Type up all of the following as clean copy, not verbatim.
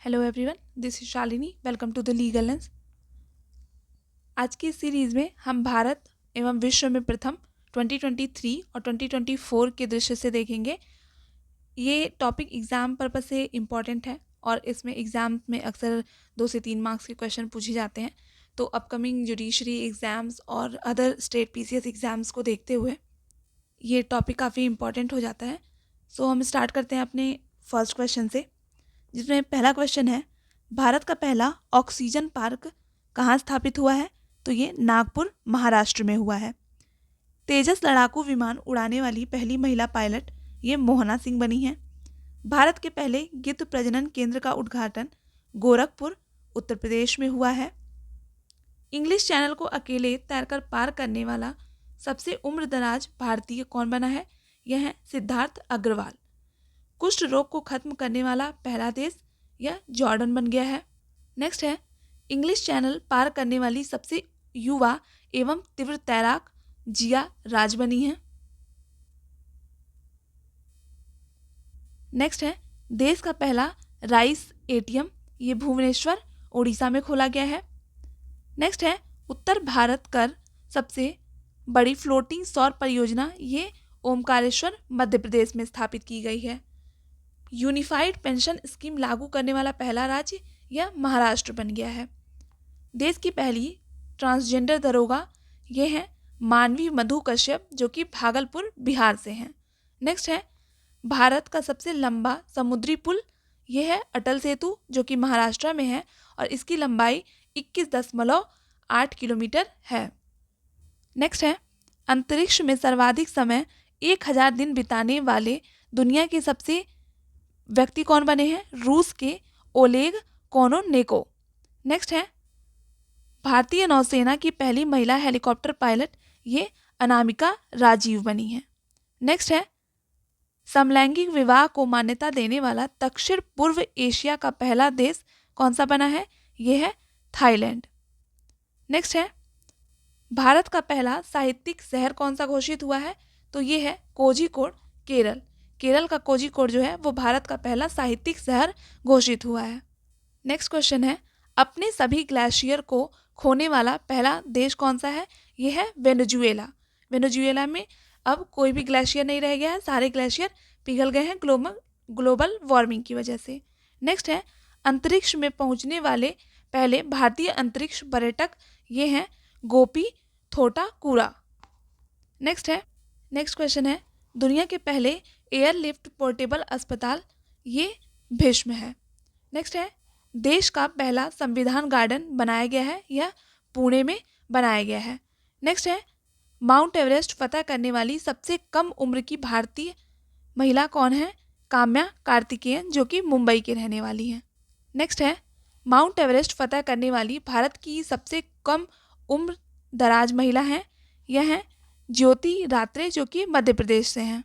Hello everyone, this is Shalini. Welcome to the legal lens. आज की इस सीरीज़ में हम भारत एवं विश्व में प्रथम 2023 और 2024 के दृश्य से देखेंगे। ये टॉपिक एग्ज़ाम पर्पस से इम्पॉर्टेंट है और इसमें एग्ज़ाम में अक्सर 2 से 3 मार्क्स के क्वेश्चन पूछे जाते हैं। तो अपकमिंग जुडिशरी एग्ज़ाम्स और अदर स्टेट पीसीएस एग्ज़ाम्स को देखते हुए ये टॉपिक काफ़ी इम्पॉर्टेंट हो जाता है। सो हम स्टार्ट करते हैं अपने फर्स्ट क्वेश्चन से, जिसमें पहला क्वेश्चन है, भारत का पहला ऑक्सीजन पार्क कहाँ स्थापित हुआ है? तो ये नागपुर, महाराष्ट्र में हुआ है। तेजस लड़ाकू विमान उड़ाने वाली पहली महिला पायलट ये मोहना सिंह बनी है। भारत के पहले गिद्ध प्रजनन केंद्र का उद्घाटन गोरखपुर, उत्तर प्रदेश में हुआ है। इंग्लिश चैनल को अकेले तैरकर पार करने वाला सबसे उम्रदराज भारतीय कौन बना है? यह है सिद्धार्थ अग्रवाल। कुष्ठ रोग को खत्म करने वाला पहला देश यह जॉर्डन बन गया है। नेक्स्ट है, इंग्लिश चैनल पार करने वाली सबसे युवा एवं तीव्र तैराक जिया राज बनी है। नेक्स्ट है, देश का पहला राइस एटीएम ये भुवनेश्वर, ओडिशा में खोला गया है। नेक्स्ट है, उत्तर भारत कर सबसे बड़ी फ्लोटिंग सौर परियोजना ये ओमकारेश्वर, मध्य प्रदेश में स्थापित की गई है। यूनिफाइड पेंशन स्कीम लागू करने वाला पहला राज्य यह महाराष्ट्र बन गया है। देश की पहली ट्रांसजेंडर दरोगा ये है मानवी मधु कश्यप, जो कि भागलपुर, बिहार से हैं। नेक्स्ट है, भारत का सबसे लंबा समुद्री पुल यह है अटल सेतु, जो कि महाराष्ट्र में है और इसकी लंबाई 21.8 किलोमीटर है। नेक्स्ट है, अंतरिक्ष में सर्वाधिक समय 1000 दिन बिताने वाले दुनिया के सबसे व्यक्ति कौन बने हैं? रूस के ओलेग कोनोनेको। नेक्स्ट है, भारतीय नौसेना की पहली महिला हेलीकॉप्टर पायलट ये अनामिका राजीव बनी है। नेक्स्ट है, समलैंगिक विवाह को मान्यता देने वाला दक्षिण पूर्व एशिया का पहला देश कौन सा बना है? यह है थाईलैंड। नेक्स्ट है, भारत का पहला साहित्यिक शहर कौन सा घोषित हुआ है? तो ये है कोझिकोड, केरल। केरल का कोझिकोड जो है वो भारत का पहला साहित्यिक शहर घोषित हुआ है। नेक्स्ट क्वेश्चन है, अपने सभी ग्लेशियर को खोने वाला पहला देश कौन सा है? ये है वेनेजुएला। वेनेजुएला में अब कोई भी ग्लेशियर नहीं रह गया है, सारे ग्लेशियर पिघल गए हैं ग्लोबल वार्मिंग की वजह से। नेक्स्ट है, अंतरिक्ष में पहुंचने वाले पहले भारतीय अंतरिक्ष पर्यटक ये हैं गोपी थोटाकुरा। नेक्स्ट क्वेश्चन है, दुनिया के पहले एयरलिफ्ट पोर्टेबल अस्पताल ये भीष्म है। नेक्स्ट है, देश का पहला संविधान गार्डन बनाया गया है, यह पुणे में बनाया गया है। नेक्स्ट है, माउंट एवरेस्ट फतह करने वाली सबसे कम उम्र की भारतीय महिला कौन है? काम्या कार्तिकेयन, जो कि मुंबई की रहने वाली हैं। नेक्स्ट है, माउंट एवरेस्ट फतह करने वाली भारत की सबसे कम उम्र दराज महिला हैं, यह हैं ज्योति रात्रे, जो कि मध्य प्रदेश से हैं।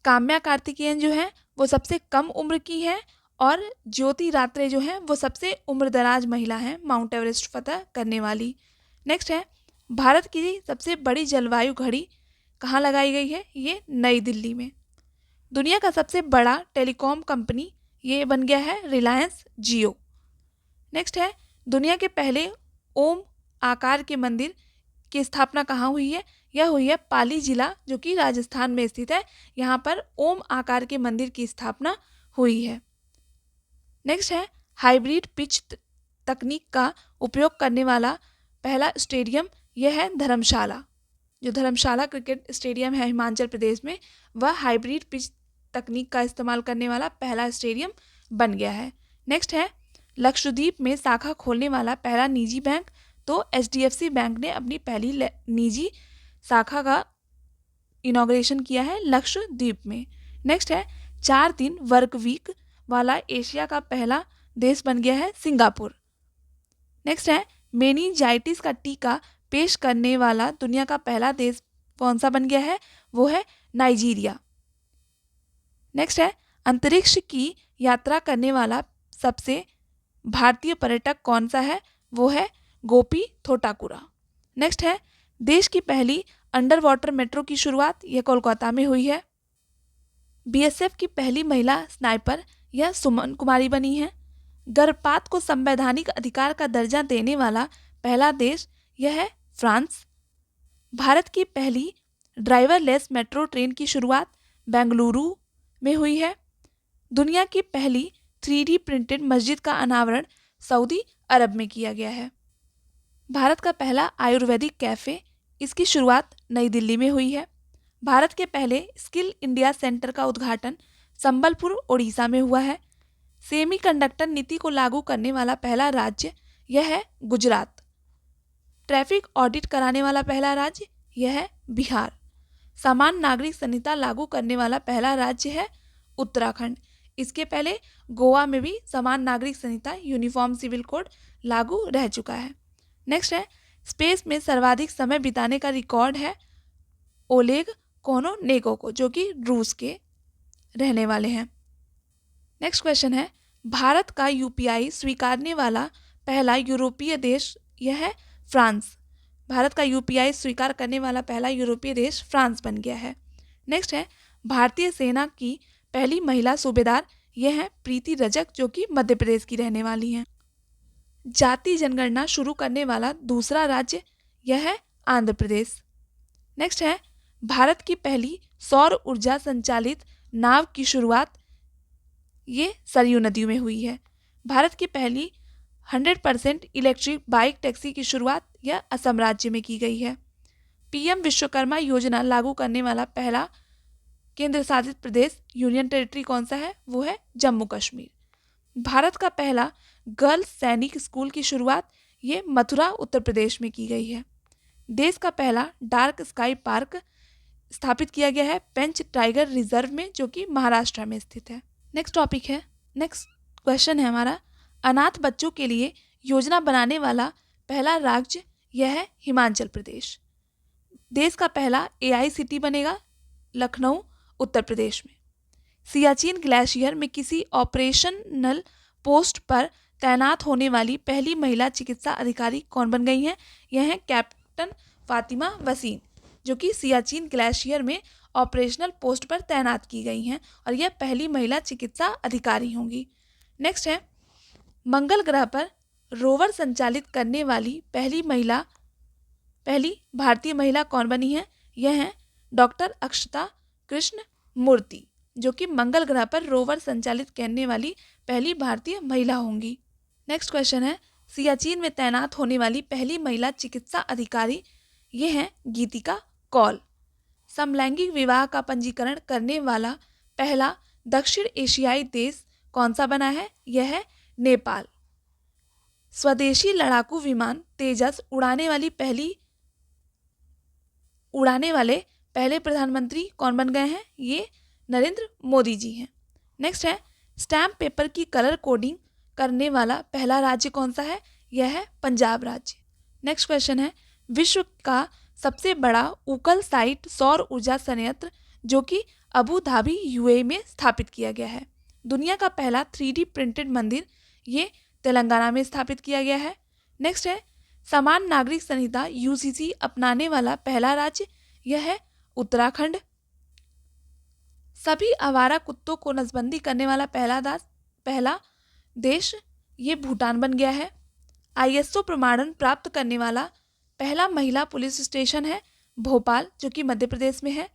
काम्या कार्तिकेयन जो है वो सबसे कम उम्र की है और ज्योति रात्रे जो है वो सबसे उम्रदराज महिला है माउंट एवरेस्ट फतह करने वाली। नेक्स्ट है, भारत की सबसे बड़ी जलवायु घड़ी कहाँ लगाई गई है? ये नई दिल्ली में। दुनिया का सबसे बड़ा टेलीकॉम कंपनी ये बन गया है रिलायंस जियो। नेक्स्ट है, दुनिया के पहले ओम आकार के मंदिर की स्थापना कहाँ हुई है? यह हुई है पाली जिला, जो कि राजस्थान में स्थित है। यहाँ पर ओम आकार के मंदिर की स्थापना हुई है। नेक्स्ट है, हाइब्रिड पिच तकनीक का उपयोग करने वाला पहला स्टेडियम यह है धर्मशाला। जो धर्मशाला क्रिकेट स्टेडियम है हिमाचल प्रदेश में, वह हाइब्रिड पिच तकनीक का इस्तेमाल करने वाला पहला स्टेडियम बन गया है। नेक्स्ट है, लक्षद्वीप में शाखा खोलने वाला पहला निजी बैंक, तो HDFC बैंक ने अपनी पहली निजी शाखा का इनॉग्रेशन किया है लक्षद्वीप में। नेक्स्ट है, 4 दिन वर्क वीक वाला एशिया का पहला देश बन गया है सिंगापुर। नेक्स्ट है, मेनिंजाइटिस का टीका पेश करने वाला दुनिया का पहला देश कौन सा बन गया है? वो है नाइजीरिया। नेक्स्ट है, अंतरिक्ष की यात्रा करने वाला सबसे भारतीय पर्यटक कौन सा है? वो है गोपी थोटाकुरा। नेक्स्ट है, देश की पहली अंडर वाटर मेट्रो की शुरुआत यह कोलकाता में हुई है। बीएसएफ की पहली महिला स्नाइपर यह सुमन कुमारी बनी है। गर्भपात को संवैधानिक अधिकार का दर्जा देने वाला पहला देश यह है फ्रांस। भारत की पहली ड्राइवरलेस मेट्रो ट्रेन की शुरुआत बेंगलुरु में हुई है। दुनिया की पहली 3D प्रिंटेड मस्जिद का अनावरण सऊदी अरब में किया गया है। भारत का पहला आयुर्वेदिक कैफ़े, इसकी शुरुआत नई दिल्ली में हुई है। भारत के पहले स्किल इंडिया सेंटर का उद्घाटन संबलपुर, ओडिशा में हुआ है। सेमीकंडक्टर नीति को लागू करने वाला पहला राज्य यह है गुजरात। ट्रैफिक ऑडिट कराने वाला पहला राज्य यह है बिहार। समान नागरिक संहिता लागू करने वाला पहला राज्य है उत्तराखंड। इसके पहले गोवा में भी समान नागरिक संहिता यूनिफॉर्म सिविल कोड लागू रह चुका है। नेक्स्ट है, स्पेस में सर्वाधिक समय बिताने का रिकॉर्ड है ओलेग कोनोनेको, जो कि रूस के रहने वाले हैं। नेक्स्ट क्वेश्चन है, भारत का यूपीआई स्वीकारने वाला पहला यूरोपीय देश यह है फ्रांस। भारत का यूपीआई स्वीकार करने वाला पहला यूरोपीय देश फ्रांस बन गया है। नेक्स्ट है, भारतीय सेना की पहली महिला सूबेदार यह है प्रीति रजक, जो कि मध्य प्रदेश की रहने वाली हैं। जाति जनगणना शुरू करने वाला दूसरा राज्य यह है आंध्र प्रदेश। नेक्स्ट है, भारत की पहली सौर ऊर्जा संचालित नाव की शुरुआत ये सरयू नदी में हुई है। भारत की पहली 100% इलेक्ट्रिक बाइक टैक्सी की शुरुआत यह असम राज्य में की गई है। पीएम विश्वकर्मा योजना लागू करने वाला पहला केंद्र शासित प्रदेश यूनियन टेरिटरी कौन सा है? वो है जम्मू कश्मीर। भारत का पहला गर्ल्स सैनिक स्कूल की शुरुआत ये मथुरा उत्तर प्रदेश में की गई है। देश का पहला डार्क स्काई पार्क स्थापित किया गया है पेंच टाइगर रिजर्व में, जो कि महाराष्ट्र में स्थित है। नेक्स्ट टॉपिक है, नेक्स्ट क्वेश्चन है हमारा, अनाथ बच्चों के लिए योजना बनाने वाला पहला राज्य यह है हिमाचल प्रदेश। देश का पहला एआई सिटी बनेगा लखनऊ उत्तर प्रदेश में। सियाचिन ग्लेशियर में किसी ऑपरेशनल पोस्ट पर तैनात होने वाली पहली महिला चिकित्सा अधिकारी कौन बन गई हैं? यह है कैप्टन फातिमा वसीम, जो कि सियाचिन ग्लेशियर में ऑपरेशनल पोस्ट पर तैनात की गई हैं और यह पहली महिला चिकित्सा अधिकारी होंगी। नेक्स्ट है, मंगल ग्रह पर रोवर संचालित करने वाली पहली भारतीय महिला कौन बनी है? यह है डॉक्टर अक्षता कृष्ण मूर्ति, जो कि मंगल ग्रह पर रोवर संचालित करने वाली पहली भारतीय महिला होंगी। नेक्स्ट क्वेश्चन है, सियाचिन में तैनात होने वाली पहली महिला चिकित्सा अधिकारी ये हैं गीतिका कौल। समलैंगिक विवाह का पंजीकरण करने वाला पहला दक्षिण एशियाई देश कौन सा बना है? यह है नेपाल। स्वदेशी लड़ाकू विमान तेजस उड़ाने वाले पहले प्रधानमंत्री कौन बन गए हैं? ये नरेंद्र मोदी जी हैं। नेक्स्ट है, स्टैम्प पेपर की कलर कोडिंग करने वाला पहला राज्य कौन सा है? यह है पंजाब राज्य। नेक्स्ट क्वेश्चन है, विश्व का सबसे बड़ा उकल साइट सौर ऊर्जा संयंत्र जो कि अबू धाबी यूएई में स्थापित किया गया है। दुनिया का पहला 3D प्रिंटेड मंदिर ये तेलंगाना में स्थापित किया गया है। नेक्स्ट है, समान नागरिक संहिता यूसीसी अपनाने वाला पहला राज्य यह है उत्तराखंड। सभी आवारा कुत्तों को नसबंदी करने वाला पहला देश ये भूटान बन गया है। आईएसओ प्रमाणन प्राप्त करने वाला पहला महिला पुलिस स्टेशन है भोपाल, जो कि मध्य प्रदेश में है।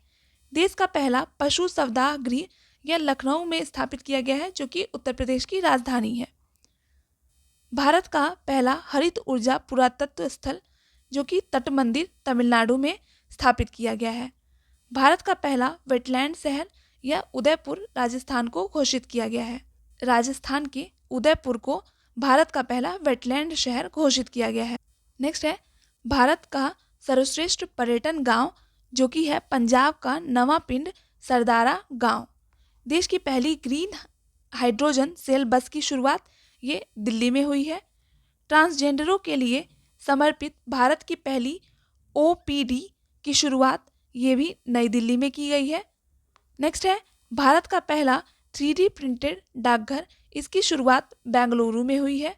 देश का पहला पशु सौदा गृह यह लखनऊ में स्थापित किया गया है, जो कि उत्तर प्रदेश की राजधानी है। भारत का पहला हरित ऊर्जा पुरातत्व स्थल जो कि तट मंदिर तमिलनाडु में स्थापित किया गया है। भारत का पहला वेटलैंड शहर यह उदयपुर राजस्थान को घोषित किया गया है। राजस्थान के उदयपुर को भारत का पहला वेटलैंड शहर घोषित किया गया है। नेक्स्ट है, भारत का सर्वश्रेष्ठ पर्यटन गांव जो कि है पंजाब का नवा पिंड सरदारा गांव। देश की पहली ग्रीन हाइड्रोजन सेल बस की शुरुआत ये दिल्ली में हुई है। ट्रांसजेंडरों के लिए समर्पित भारत की पहली ओपीडी की शुरुआत ये भी नई दिल्ली में की गई है। नेक्स्ट है, भारत का पहला 3D प्रिंटेड डाकघर, इसकी शुरुआत बेंगलुरु में हुई है।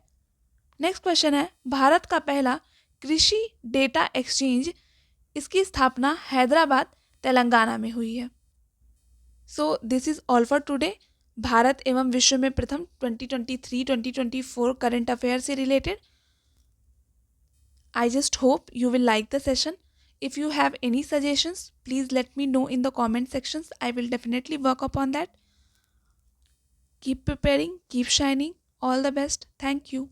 नेक्स्ट क्वेश्चन है, भारत का पहला कृषि डेटा एक्सचेंज, इसकी स्थापना हैदराबाद तेलंगाना में हुई है। So this is all for today. Bharat एवं विश्व में प्रथम 2023-2024 करंट अफेयर से related. I just hope you will like the session. If you have any suggestions, please let me know in the comment sections. I will definitely work upon that. Keep preparing, keep shining. All the best. Thank you.